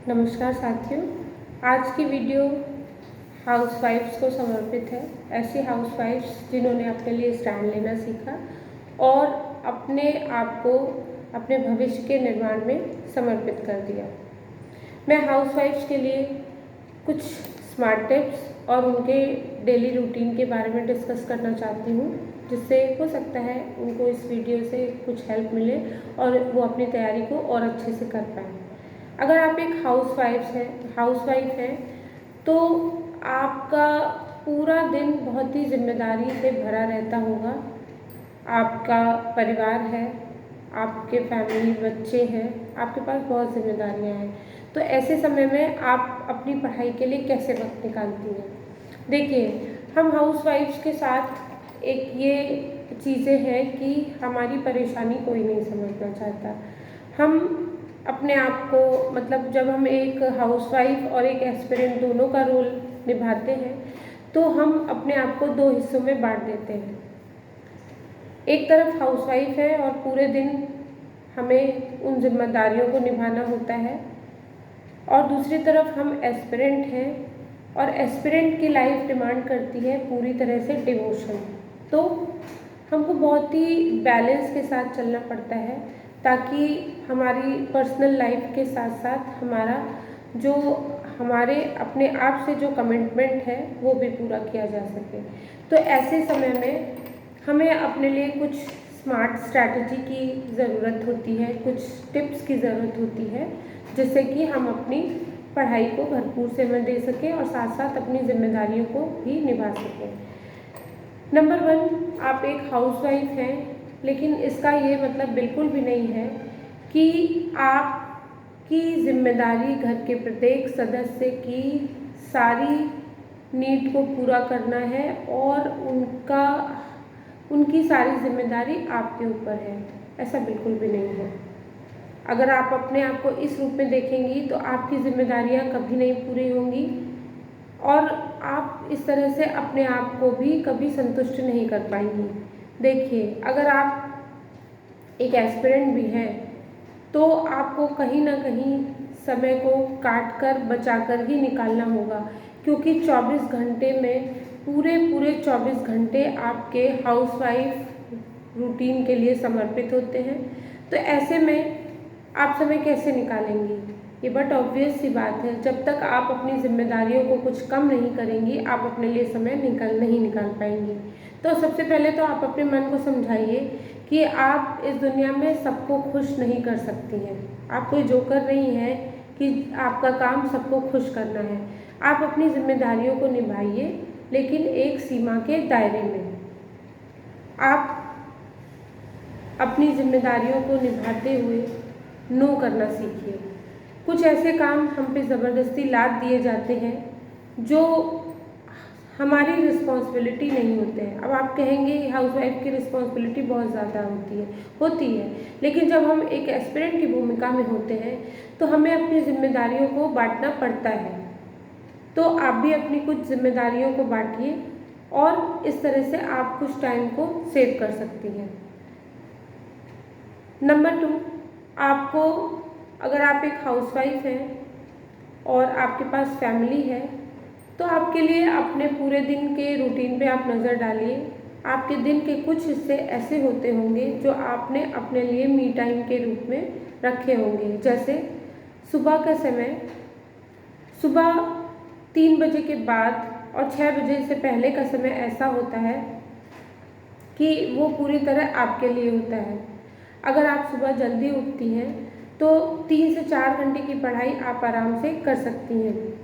नमस्कार साथियों, आज की वीडियो हाउसवाइफ्स को समर्पित है। ऐसी हाउसवाइफ्स जिन्होंने अपने लिए स्टैंड लेना सीखा और अपने आप को अपने भविष्य के निर्माण में समर्पित कर दिया। मैं हाउसवाइफ्स के लिए कुछ स्मार्ट टिप्स और उनके डेली रूटीन के बारे में डिस्कस करना चाहती हूँ, जिससे हो सकता है उनको इस वीडियो से कुछ हेल्प मिले और वो अपनी तैयारी को और अच्छे से कर पाएँ। अगर आप एक हाउसवाइफ हैं तो आपका पूरा दिन बहुत ही जिम्मेदारी से भरा रहता होगा। आपका परिवार है, आपके फैमिली बच्चे हैं, आपके पास बहुत जिम्मेदारियां हैं। तो ऐसे समय में आप अपनी पढ़ाई के लिए कैसे वक्त निकालती हैं? देखिए, हम हाउसवाइफ्स के साथ एक ये चीज़ें हैं कि हमारी परेशानी कोई नहीं समझना चाहता। हम अपने आप को जब हम एक हाउसवाइफ और एक एस्पिरेंट दोनों का रोल निभाते हैं तो हम अपने आप को दो हिस्सों में बांट देते हैं। एक तरफ हाउसवाइफ है और पूरे दिन हमें उन जिम्मेदारियों को निभाना होता है, और दूसरी तरफ हम एस्पिरेंट हैं और एस्पिरेंट की लाइफ डिमांड करती है पूरी तरह से डिवोशन। तो हमको बहुत ही बैलेंस के साथ चलना पड़ता है ताकि हमारी पर्सनल लाइफ के साथ साथ हमारे अपने आप से जो कमिटमेंट है वो भी पूरा किया जा सके। तो ऐसे समय में हमें अपने लिए कुछ स्मार्ट स्ट्रैटेजी की ज़रूरत होती है, कुछ टिप्स की ज़रूरत होती है, जिससे कि हम अपनी पढ़ाई को भरपूर समय दे सकें और साथ साथ अपनी जिम्मेदारियों को भी निभा सकें। नंबर 1, आप एक हाउसवाइफ हैं, लेकिन इसका ये मतलब बिल्कुल भी नहीं है कि आपकी जिम्मेदारी घर के प्रत्येक सदस्य की सारी नीड को पूरा करना है और उनकी सारी जिम्मेदारी आपके ऊपर है। ऐसा बिल्कुल भी नहीं है। अगर आप अपने आप को इस रूप में देखेंगी तो आपकी जिम्मेदारियां कभी नहीं पूरी होंगी और आप इस तरह से अपने आप को भी कभी संतुष्ट नहीं कर पाएंगी। देखिए, अगर आप एक एस्पिरेंट भी हैं तो आपको कहीं ना कहीं समय को काट कर बचा कर ही निकालना होगा, क्योंकि 24 घंटे में पूरे 24 घंटे आपके हाउसवाइफ रूटीन के लिए समर्पित होते हैं। तो ऐसे में आप समय कैसे निकालेंगी? ये बट ऑब्वियस सी बात है, जब तक आप अपनी जिम्मेदारियों को कुछ कम नहीं करेंगी आप अपने लिए समय नहीं निकाल पाएंगी। तो सबसे पहले तो आप अपने मन को समझाइए कि आप इस दुनिया में सबको खुश नहीं कर सकती हैं। आप कोई जोकर नहीं है कि आपका काम सबको खुश करना है। आप अपनी जिम्मेदारियों को निभाइए, लेकिन एक सीमा के दायरे में। आप अपनी जिम्मेदारियों को निभाते हुए नो करना सीखिए। कुछ ऐसे काम हम पे ज़बरदस्ती लाद दिए जाते हैं जो हमारी रिस्पॉन्सिबिलिटी नहीं होते हैं। अब आप कहेंगे हाउसवाइफ की रिस्पॉन्सिबिलिटी बहुत ज़्यादा होती है, लेकिन जब हम एक एस्पिरेंट की भूमिका में होते हैं तो हमें अपनी जिम्मेदारियों को बांटना पड़ता है। तो आप भी अपनी कुछ जिम्मेदारियों को बांटिए और इस तरह से आप कुछ टाइम को सेव कर सकती हैं। नंबर 2, आपको, अगर आप एक हाउसवाइफ हैं और आपके पास फैमिली है तो आपके लिए अपने पूरे दिन के रूटीन पे आप नज़र डालिए। आपके दिन के कुछ हिस्से ऐसे होते होंगे जो आपने अपने लिए मी टाइम के रूप में रखे होंगे। जैसे सुबह का समय, सुबह 3 बजे के बाद और 6 बजे से पहले का समय ऐसा होता है कि वो पूरी तरह आपके लिए होता है। अगर आप सुबह जल्दी उठती हैं तो 3 से 4 घंटे की पढ़ाई आप आराम से कर सकती हैं।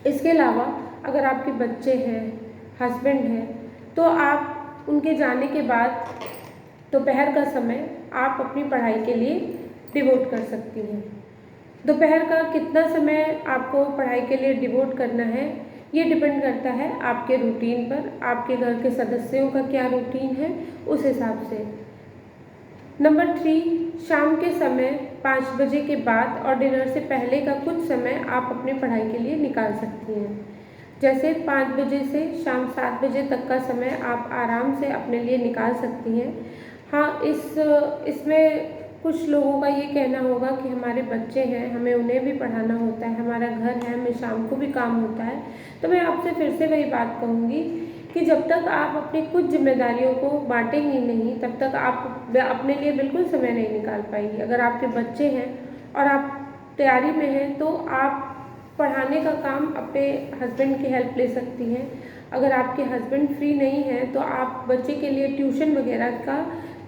इसके अलावा अगर आपके बच्चे हैं, हस्बैंड हैं, तो आप उनके जाने के बाद दोपहर का समय आप अपनी पढ़ाई के लिए डिवोट कर सकती हैं। दोपहर का कितना समय आपको पढ़ाई के लिए डिवोट करना है ये डिपेंड करता है आपके रूटीन पर, आपके घर के सदस्यों का क्या रूटीन है उस हिसाब से। नंबर 3, शाम के समय 5 बजे के बाद और डिनर से पहले का कुछ समय आप अपनी पढ़ाई के लिए निकाल सकती हैं। जैसे 5 बजे से शाम 7 बजे तक का समय आप आराम से अपने लिए निकाल सकती हैं। हाँ, इसमें कुछ लोगों का ये कहना होगा कि हमारे बच्चे हैं, हमें उन्हें भी पढ़ाना होता है, हमारा घर है, हमें शाम को भी काम होता है। तो मैं आपसे फिर से वही बात कहूँगी कि जब तक आप अपनी कुछ जिम्मेदारियों को बांटेंगी नहीं, तब तक आप अपने लिए बिल्कुल समय नहीं निकाल पाएंगी। अगर आपके बच्चे हैं और आप तैयारी में हैं तो आप पढ़ाने का काम अपने हस्बैंड की हेल्प ले सकती हैं। अगर आपके हस्बैंड फ्री नहीं हैं तो आप बच्चे के लिए ट्यूशन वगैरह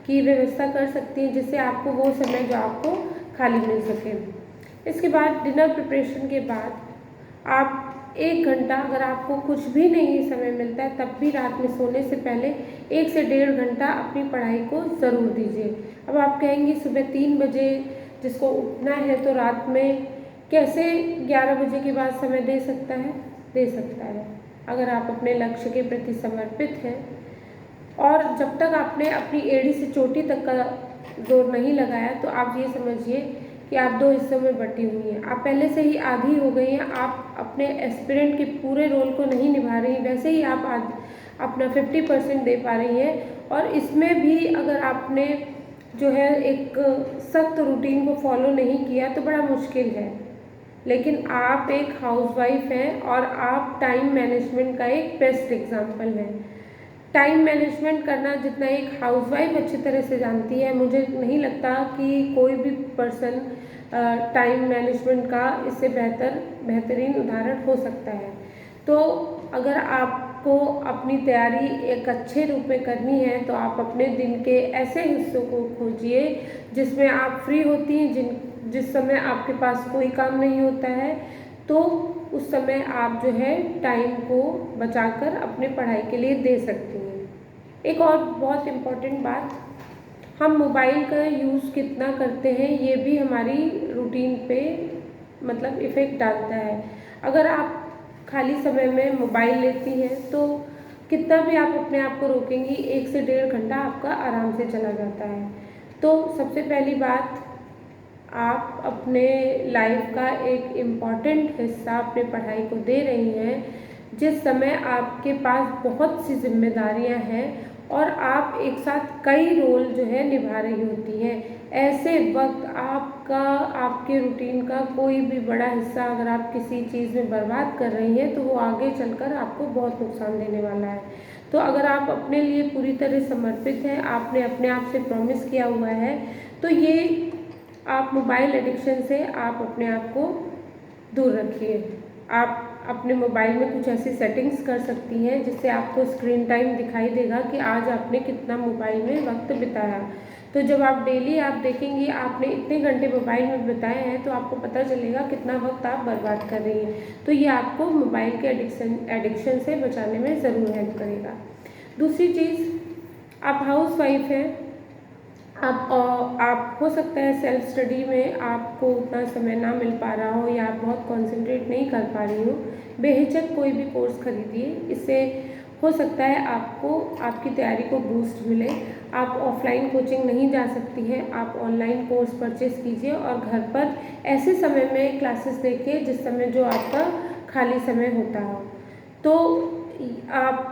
की व्यवस्था कर सकती हैं, जिससे आपको वो समय जो आपको खाली मिल सके। इसके बाद डिनर प्रिपरेशन के बाद आप 1 घंटा, अगर आपको कुछ भी नहीं समय मिलता है तब भी रात में सोने से पहले 1 से 1.5 घंटा अपनी पढ़ाई को ज़रूर दीजिए। अब आप कहेंगी सुबह 3 बजे जिसको उठना है तो रात में कैसे 11 बजे के बाद समय दे सकता है? दे सकता है, अगर आप अपने लक्ष्य के प्रति समर्पित हैं। और जब तक आपने अपनी एड़ी से चोटी तक का जोर नहीं लगाया तो आप ये समझिए कि आप 2 हिस्सों में बटी हुई हैं। आप पहले से ही आधी हो गई हैं, आप अपने एस्पिरेंट के पूरे रोल को नहीं निभा रही, वैसे ही आप अपना 50% दे पा रही हैं। और इसमें भी अगर आपने जो है एक सख्त रूटीन को फॉलो नहीं किया तो बड़ा मुश्किल है। लेकिन आप एक हाउसवाइफ हैं और आप टाइम मैनेजमेंट का एक बेस्ट एग्जाम्पल हैं। टाइम मैनेजमेंट करना जितना एक हाउसवाइफ अच्छी तरह से जानती है, मुझे नहीं लगता कि कोई भी पर्सन टाइम मैनेजमेंट का इससे बेहतरीन उदाहरण हो सकता है। तो अगर आपको अपनी तैयारी एक अच्छे रूप में करनी है तो आप अपने दिन के ऐसे हिस्सों को खोजिए जिसमें आप फ्री होती हैं, जिस समय आपके पास कोई काम नहीं होता है, तो उस समय आप जो है टाइम को बचाकर अपने पढ़ाई के लिए दे सकती हैं। एक और बहुत इम्पॉर्टेंट बात, हम मोबाइल का यूज़ कितना करते हैं ये भी हमारी रूटीन पे मतलब इफ़ेक्ट डालता है। अगर आप खाली समय में मोबाइल लेती हैं तो कितना भी आप अपने आप को रोकेंगी, 1 से 1.5 घंटा आपका आराम से चला जाता है। तो सबसे पहली बात, आप अपने लाइफ का एक इम्पॉर्टेंट हिस्सा अपने पढ़ाई को दे रही हैं, जिस समय आपके पास बहुत सी जिम्मेदारियां हैं और आप एक साथ कई रोल जो है निभा रही होती हैं। ऐसे वक्त आपके रूटीन का कोई भी बड़ा हिस्सा अगर आप किसी चीज़ में बर्बाद कर रही हैं तो वो आगे चलकर आपको बहुत नुकसान देने वाला है। तो अगर आप अपने लिए पूरी तरह समर्पित हैं, आपने अपने आप से प्रॉमिस किया हुआ है, तो ये आप मोबाइल एडिक्शन से आप अपने आप को दूर रखिए। आप अपने मोबाइल में कुछ ऐसी सेटिंग्स कर सकती हैं जिससे आपको स्क्रीन टाइम दिखाई देगा कि आज आपने कितना मोबाइल में वक्त बिताया। तो जब आप डेली आप देखेंगी आपने इतने घंटे मोबाइल में बिताए हैं तो आपको पता चलेगा कितना वक्त आप बर्बाद कर रही हैं। तो ये आपको मोबाइल के एडिक्शन से बचाने में ज़रूर हेल्प करेगा। दूसरी चीज़, आप हाउस वाइफ हैं, आप हो सकता है सेल्फ स्टडी में आपको उतना समय ना मिल पा रहा हो या आप बहुत कंसंट्रेट नहीं कर पा रही हो। बेहिचक कोई भी कोर्स खरीदिए, इससे हो सकता है आपको आपकी तैयारी को बूस्ट मिले। आप ऑफलाइन कोचिंग नहीं जा सकती हैं, आप ऑनलाइन कोर्स परचेस कीजिए और घर पर ऐसे समय में क्लासेस देखिए जिस समय जो आपका खाली समय होता हो। तो आप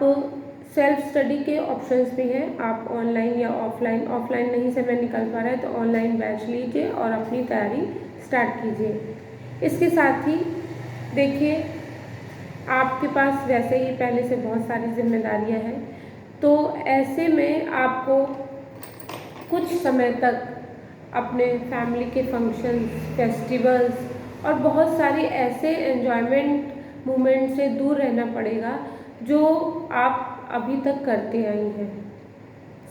सेल्फ स्टडी के ऑप्शंस भी हैं, आप ऑनलाइन या ऑफलाइन नहीं समय निकल पा रहा है तो ऑनलाइन बैच लीजिए और अपनी तैयारी स्टार्ट कीजिए। इसके साथ ही देखिए, आपके पास वैसे ही पहले से बहुत सारी जिम्मेदारियां हैं, तो ऐसे में आपको कुछ समय तक अपने फैमिली के फंक्शंस, फेस्टिवल्स और बहुत सारे ऐसे एन्जॉयमेंट मोमेंट से दूर रहना पड़ेगा जो आप अभी तक करते आई हैं।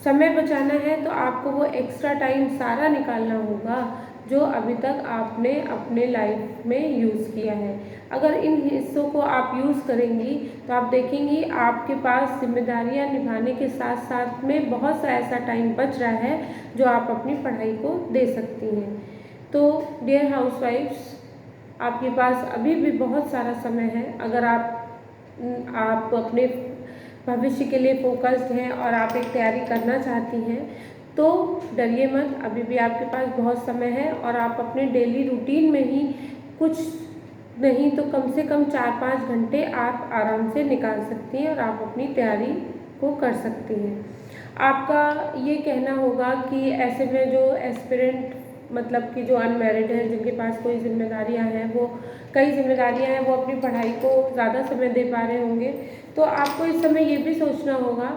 समय बचाना है तो आपको वो एक्स्ट्रा टाइम सारा निकालना होगा जो अभी तक आपने अपने लाइफ में यूज़ किया है। अगर इन हिस्सों को आप यूज़ करेंगी तो आप देखेंगी आपके पास जिम्मेदारियां निभाने के साथ साथ में बहुत सा ऐसा टाइम बच रहा है जो आप अपनी पढ़ाई को दे सकती हैं। तो डियर हाउसवाइफ्स, आपके पास अभी भी बहुत सारा समय है। अगर आप अपने भविष्य के लिए फोकस्ड हैं और आप एक तैयारी करना चाहती हैं तो डरिए मत, अभी भी आपके पास बहुत समय है और आप अपने डेली रूटीन में ही कुछ नहीं तो कम से कम 4-5 घंटे आप आराम से निकाल सकती हैं और आप अपनी तैयारी को कर सकती हैं। आपका ये कहना होगा कि ऐसे में जो एस्पिरेंट मतलब कि जो अनमैरिड हैं, जिनके पास कोई ज़िम्मेदारियाँ हैं, वो कई ज़िम्मेदारियाँ हैं, वो अपनी पढ़ाई को ज़्यादा समय दे पा रहे होंगे, तो आपको इस समय ये भी सोचना होगा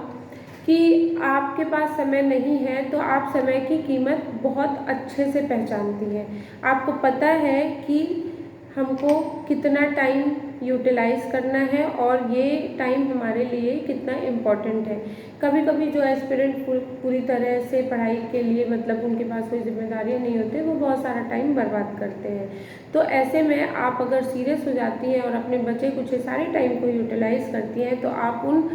कि आपके पास समय नहीं है, तो आप समय की कीमत बहुत अच्छे से पहचानती हैं। आपको पता है कि हमको कितना टाइम यूटिलाइज़ करना है और ये टाइम हमारे लिए कितना इम्पोर्टेंट है। कभी कभी जो एस्पिरेंट पूरी तरह से पढ़ाई के लिए मतलब उनके पास कोई जिम्मेदारियाँ नहीं होती, वो बहुत सारा टाइम बर्बाद करते हैं। तो ऐसे में आप अगर सीरियस हो जाती हैं और अपने बचे कुछ सारे टाइम को यूटिलाइज़ करती हैं, तो आप उन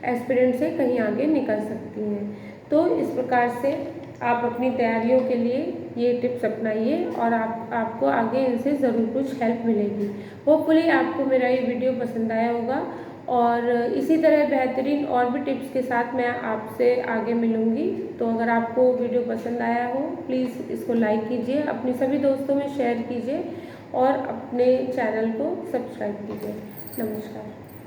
एस्पिरेंट से कहीं आगे निकल सकती हैं। तो इस प्रकार से आप अपनी तैयारियों के लिए ये टिप्स अपनाइए और आपको आगे इनसे ज़रूर कुछ हेल्प मिलेगी। होपफुली आपको मेरा ये वीडियो पसंद आया होगा और इसी तरह बेहतरीन और भी टिप्स के साथ मैं आपसे आगे मिलूँगी। तो अगर आपको वीडियो पसंद आया हो, प्लीज़ इसको लाइक कीजिए, अपने सभी दोस्तों में शेयर कीजिए और अपने चैनल को सब्सक्राइब कीजिए। नमस्कार।